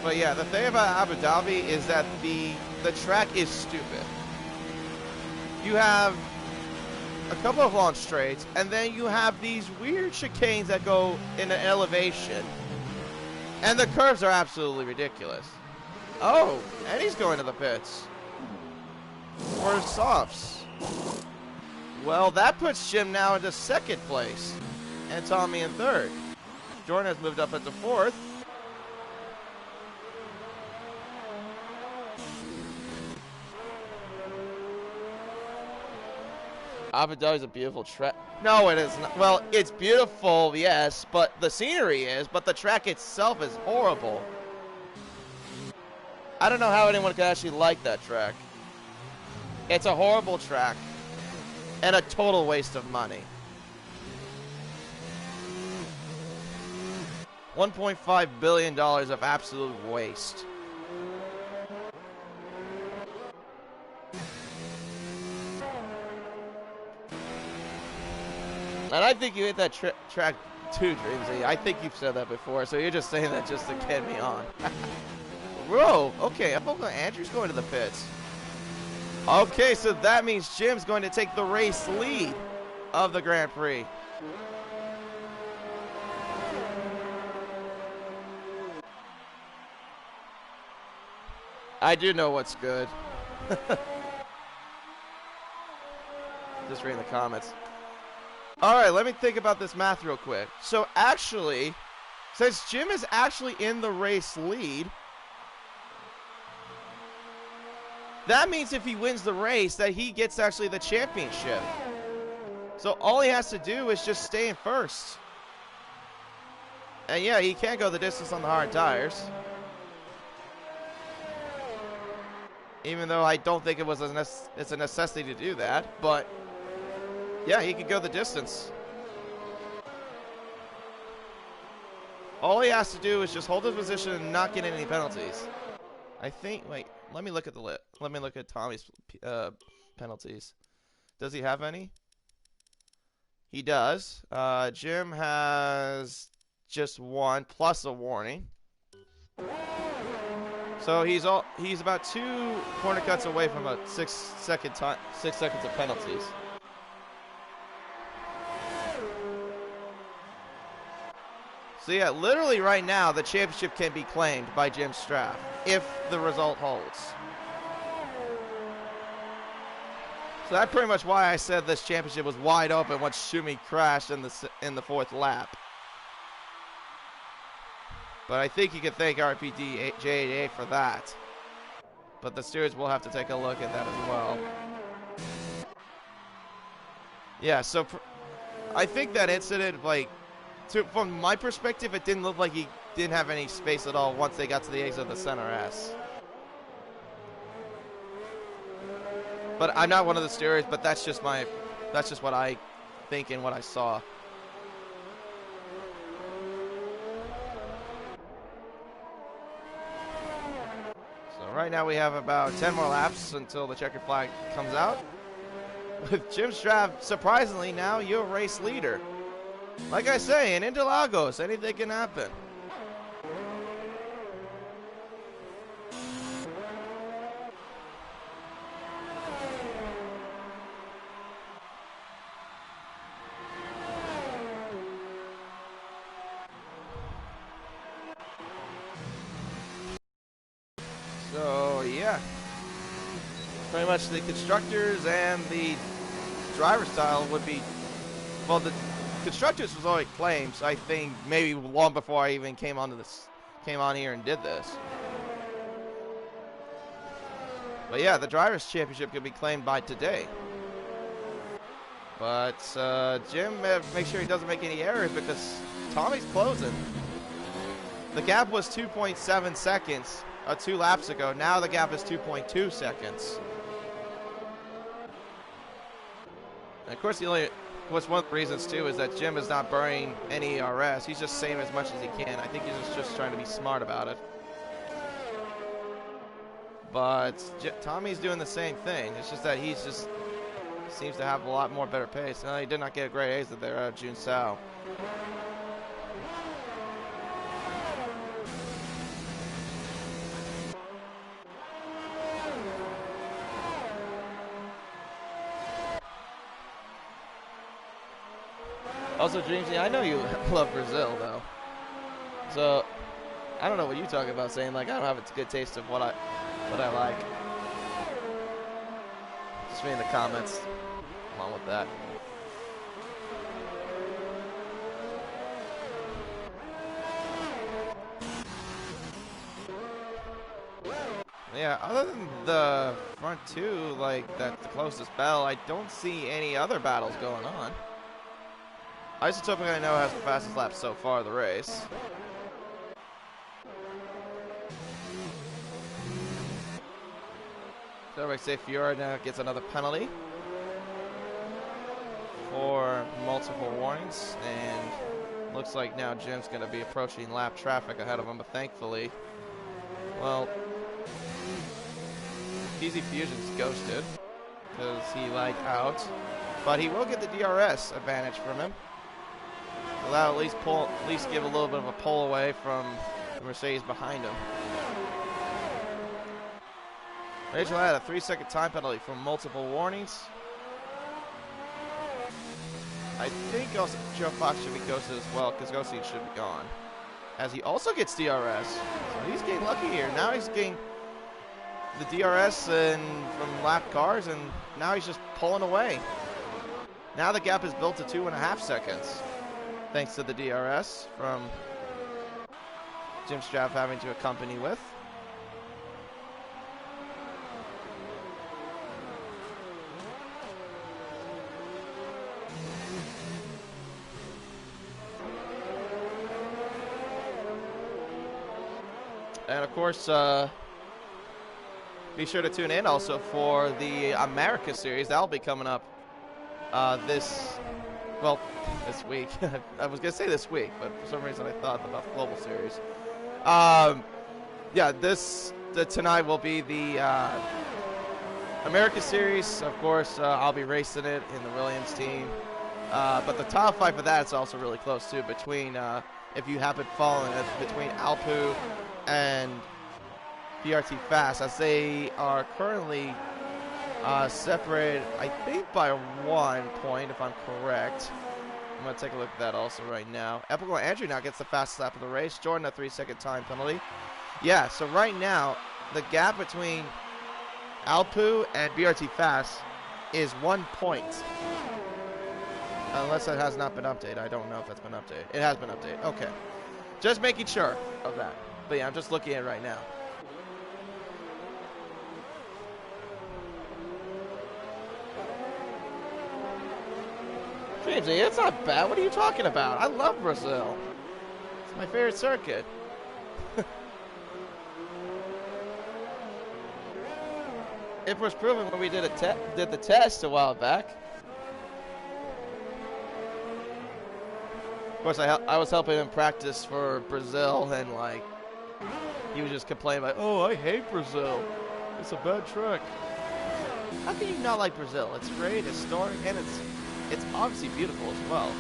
But yeah, the thing about Abu Dhabi is that the track is stupid. You have a couple of long straights, and then you have these weird chicanes that go in an elevation. And the curves are absolutely ridiculous. Oh, and he's going to the pits. For softs. Well, that puts Jim now into second place. And Tommy in third. Jordan has moved up into fourth. Abu Dhabi is a beautiful track. No, it is not. Well, it's beautiful, yes, but the scenery is, but the track itself is horrible. I don't know how anyone could actually like that track. It's a horrible track and a total waste of money. $1.5 billion of absolute waste. And I think you hit that track too, Dreamsy. I think you've said that before, so you're just saying that just to get me on. Bro, okay, I thought Andrew's going to the pits. Okay, so that means Jim's going to take the race lead of the Grand Prix. I do know what's good. Just reading the comments. All right, let me think about this math real quick. So actually, since Jim is actually in the race lead, that means if he wins the race that he gets actually the championship. So all he has to do is just stay in first. And yeah, he can't go the distance on the hard tires. Even though I don't think it's a necessity to do that, but yeah, he could go the distance. All he has to do is just hold his position and not get any penalties. I think, wait, let me look at the list. Let me look at Tommy's penalties. Does he have any? He does. Jim has just one plus a warning. So he's about 2 corner cuts away from a 6 seconds of penalties. So yeah, literally right now, the championship can be claimed by Jim Straff if the result holds. So that's pretty much why I said this championship was wide open once Schumi crashed in the 4th lap. But I think you can thank RPD J88 for that. But the stewards will have to take a look at that as well. Yeah, so I think that incident, like, from my perspective, it didn't look like he didn't have any space at all once they got to the exit of the center S. But I'm not one of the stewards, but that's just what I think and what I saw. So right now we have about 10 more laps until the checkered flag comes out. with Jim Straff, surprisingly, now you're race leader. Like I say, in Interlagos, anything can happen. So, yeah. Pretty much the constructors and the driver style would be, well, the constructors was already claimed, so I think maybe long before I even came on here and did this. But yeah, the drivers championship could be claimed by today. But Jim, make sure he doesn't make any errors because Tommy's closing. The gap was 2.7 seconds 2 laps ago. Now the gap is 2.2 seconds. And of course, one of the reasons too is that Jim is not burning any ERS. He's just saving as much as he can. I think he's just trying to be smart about it. But Tommy's doing the same thing. It's just that he's just seems to have a lot more better pace. No, he did not get a great exit there out of Jun Sao. Also, Dreamsy, I know you love Brazil, though. So, I don't know what you're talking about saying, like, I don't have a good taste of what I like. Just reading the comments along with that. Yeah, other than the front two, like, that's the closest bell, I don't see any other battles going on. Isotopic, I know, has the fastest lap so far of the race. So I say Fiora now gets another penalty for multiple warnings, and looks like now Jim's going to be approaching lap traffic ahead of him, but thankfully, well, Easy Fusion's ghosted because he like out, but he will get the DRS advantage from him. Allow at least give a little bit of a pull away from the Mercedes behind him. Rachel had a 3-second time penalty for multiple warnings. I think also Joe Fox should be ghosted as well because Ghosty should be gone. As he also gets DRS. So he's getting lucky here. Now he's getting the DRS from lap cars, and now he's just pulling away. Now the gap is built to 2.5 seconds. Thanks to the DRS from Jim Straff having to accompany with. And of course, be sure to tune in also for the America Series. That'll be coming up this week. I was going to say this week, but for some reason I thought about the Global Series. Yeah, tonight will be the America Series. Of course, I'll be racing it in the Williams team. But the top five for that is also really close, too, between, if you happen following it, between Alpu and PRT Fast, as they are currently separated, I think, by 1 point, if I'm correct. I'm going to take a look at that also right now. Epical Andrew now gets the fastest lap of the race. Jordan, a 3-second time penalty. Yeah, so right now, the gap between Alpu and BRT Fast is 1 point. Unless that has not been updated. I don't know if that's been updated. It has been updated. Okay. Just making sure of that. But yeah, I'm just looking at it right now. James, it's not bad. What are you talking about? I love Brazil. It's my favorite circuit. It was proven when we did the test a while back. Of course, I was helping him practice for Brazil, and like he was just complaining like, "Oh, I hate Brazil. It's a bad track." How can you not like Brazil? It's great, historic, and it's obviously beautiful as well.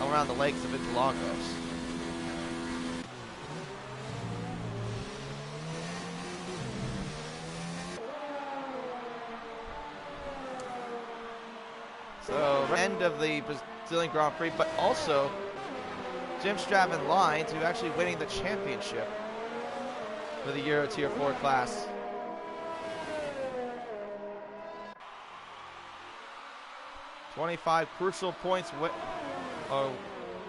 Around the lakes of Interlagos. So, end of the Brazilian Grand Prix, but also Jim Strav in line to actually winning the championship for the Euro Tier 4 class. "25 crucial points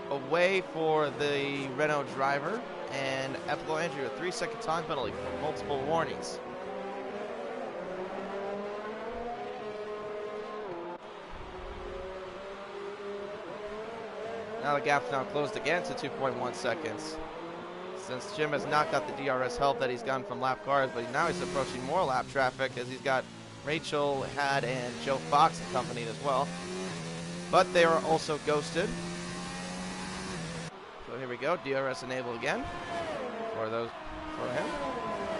away for the Renault driver, and Ethel Andrew a 3-second time penalty for multiple warnings." Now the gap's now closed again to 2.1 seconds. Since Jim has not got the DRS help that he's gotten from lap cars, but now he's approaching more lap traffic as he's got Rachel, Had, and Joe Fox accompanied as well. But they are also ghosted. So here we go, DRS enabled again for him.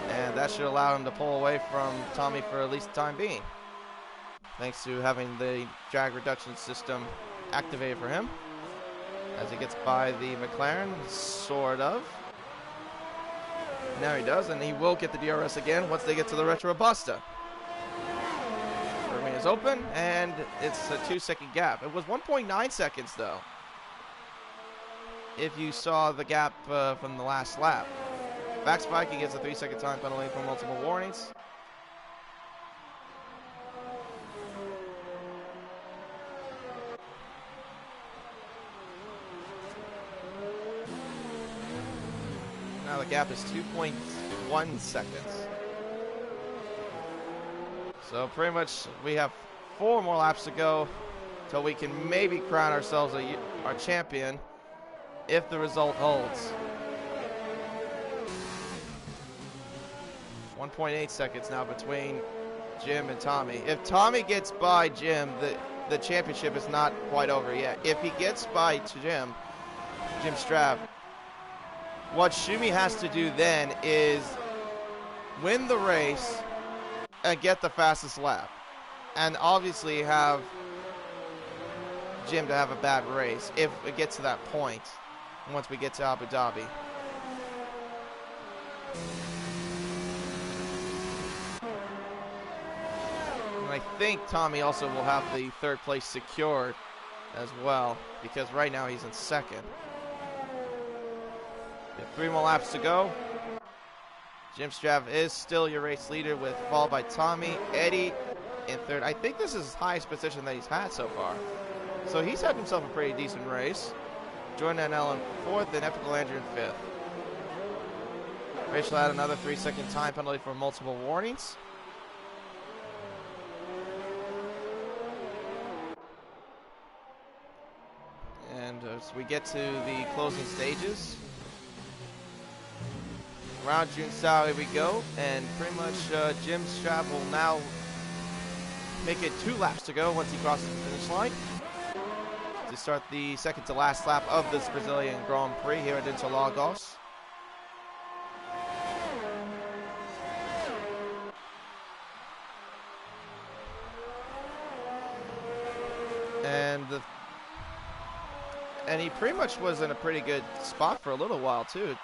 And that should allow him to pull away from Tommy for at least the time being, thanks to having the drag reduction system activated for him. As he gets by the McLaren, sort of. Now he does, and he will get the DRS again once they get to the Retro Robusta. Remain is open, and it's a 2-second gap. It was 1.9 seconds, though, if you saw the gap from the last lap. Back spike, he gets a 3-second time penalty for multiple warnings. Now the gap is 2.1 seconds. So pretty much we have 4 more laps to go till we can maybe crown ourselves our champion if the result holds. 1.8 seconds now between Jim and Tommy. If Tommy gets by Jim, the championship is not quite over yet. If he gets by to Jim Strav, what Schumi has to do then is win the race and get the fastest lap. And obviously have Jim to have a bad race if it gets to that point once we get to Abu Dhabi. And I think Tommy also will have the 3rd place secured as well, because right now he's in 2nd. 3 more laps to go. Jim Strav is still your race leader, followed by Tommy, Eddie in 3rd. I think this is his highest position that he's had so far. So he's had himself a pretty decent race. Jordan L in 4th, and Epical Andrew in 5th. Rachel had another 3-second time penalty for multiple warnings. And as we get to the closing stages, around June Sao, here we go, and pretty much Jim Strav will now make it 2 laps to go once he crosses the finish line to start the 2nd to last lap of this Brazilian Grand Prix here at Interlagos. And he pretty much was in a pretty good spot for a little while too.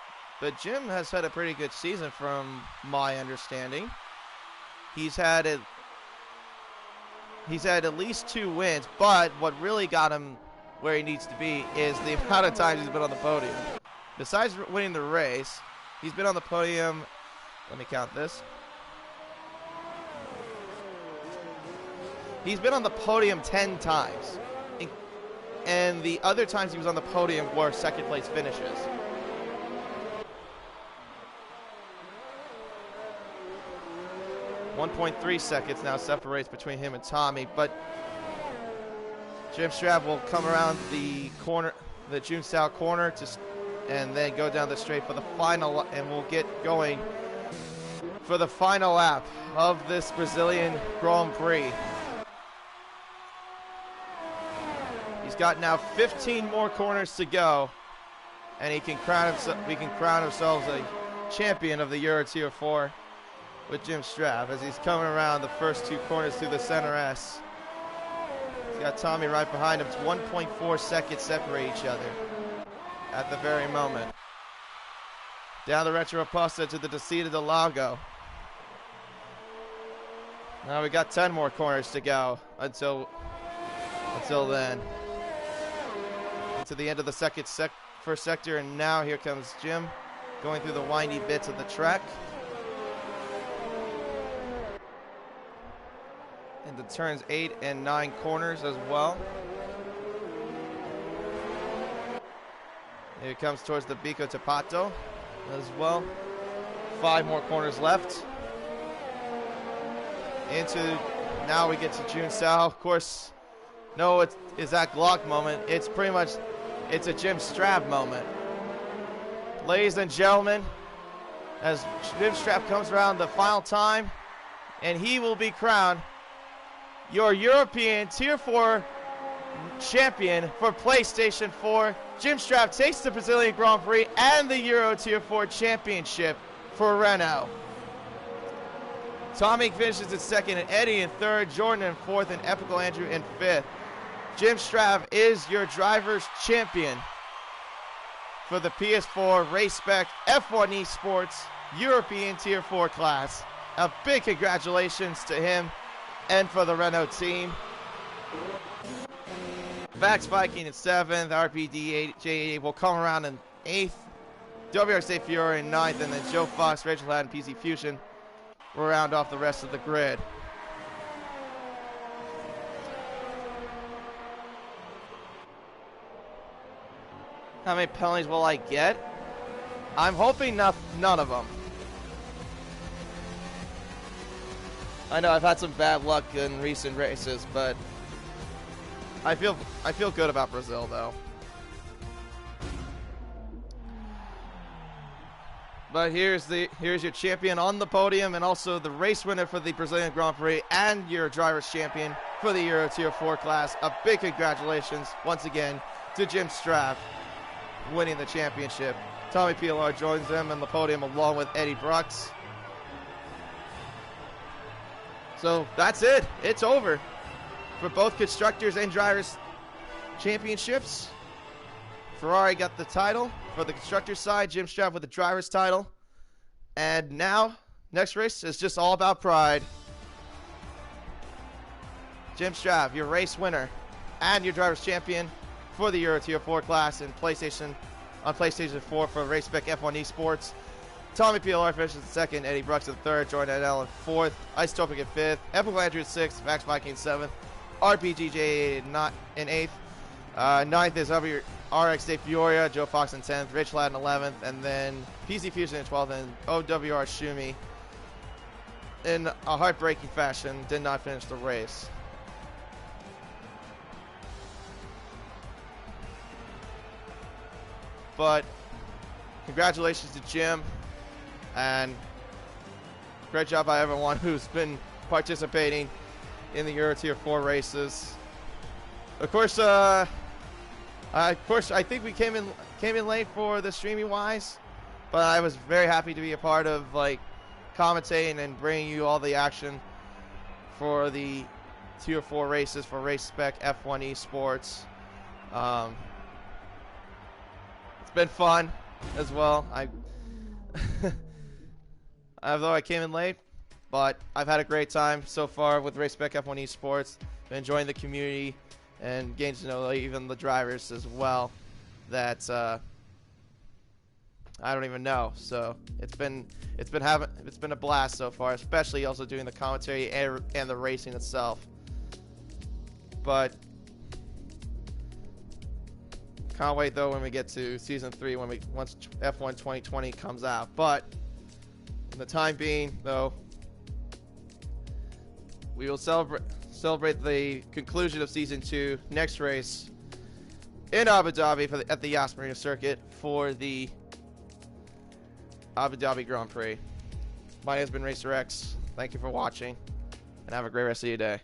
But Jim has had a pretty good season from my understanding. He's had at least 2 wins, but what really got him where he needs to be is the amount of times he's been on the podium. Besides winning the race, he's been on the podium, let me count this. He's been on the podium 10 times. And the other times he was on the podium were 2nd place finishes. .3 seconds now separates between him and Tommy, but Jim Strav will come around the corner, the June Sao corner, and then go down the straight for the final, and we'll get going for the final lap of this Brazilian Grand Prix. He's got now 15 more corners to go, and we can crown ourselves a champion of the Euro Tier 4 with Jim Straff as he's coming around the first 2 corners through the center S. He's got Tommy right behind him. It's 1.4 seconds separate each other at the very moment. Down the Retroposta to the Descida del Lago. Now we got 10 more corners to go until then. Into the end of the first sector, and now here comes Jim going through the windy bits of the track. Into turns 8 and 9 corners as well. Here it comes towards the Bico Tapato as well. 5 more corners left. Now we get to June Sao. Of course, no, it's that Glock moment. It's pretty much, it's a Jim Straff moment. Ladies and gentlemen, as Jim Straff comes around the final time, and he will be crowned your European Tier 4 champion for PlayStation 4. Jim Straff takes the Brazilian Grand Prix and the Euro Tier 4 championship for Renault. Tommy finishes in second, and Eddie in third, Jordan in fourth, and Epical Andrew in fifth. Jim Straff is your driver's champion for the PS4 Race Spec F1 Esports European Tier 4 class. A big congratulations to him and for the Renault team. Vax Viking in 7th, RPD J88 will come around in 8th, WRC Fiore in 9th, and then Joe Fox, Rachel Haddon, PC Fusion will round off the rest of the grid. How many penalties will I get? I'm hoping none of them. I know I've had some bad luck in recent races, but I feel good about Brazil though. But here's your champion on the podium, and also the race winner for the Brazilian Grand Prix and your driver's champion for the Euro Tier 4 class. A big congratulations once again to Jim Straff winning the championship. Tommy PLR joins them on the podium along with Eddie Brooks. So that's it. It's over for both constructors and drivers championships. Ferrari got the title for the constructor's side, Jim Straff with the driver's title. And now, next race is just all about pride. Jim Straff, your race winner and your driver's champion for the Euro Tier 4 class on PlayStation 4 for Race Spec F1 Esports. Tommy PLR finishes in second, Eddie Brooks in third, Jordan Adele in fourth, Isotopic in fifth, Epical Andrew in sixth, Vax Viking in seventh, RPGJ in eighth. Ninth is RX De Fioria, Joe Fox in 10th, Rich Ladd in 11th, and then PC Fusion in 12th, and OWR Shumi in a heartbreaking fashion did not finish the race. But congratulations to Jim, and great job by everyone who's been participating in the Euro Tier 4 races. Of course, I think we came in late for the streaming wise, but I was very happy to be a part of like commentating and bringing you all the action for the Tier 4 races for Race Spec F1 Esports. It's been fun as well. Although I came in late, but I've had a great time so far with Race Spec F1 Esports. Been enjoying the community and getting to know even the drivers as well that I don't even know. So it's been a blast so far, especially also doing the commentary and the racing itself. But can't wait though when we get to season 3 once F1 2020 comes out. But in the time being though, we will celebrate the conclusion of season 2 next race in Abu Dhabi at the Yas Marina circuit for the Abu Dhabi Grand Prix. My name has been Racer X. Thank you for watching, and have a great rest of your day.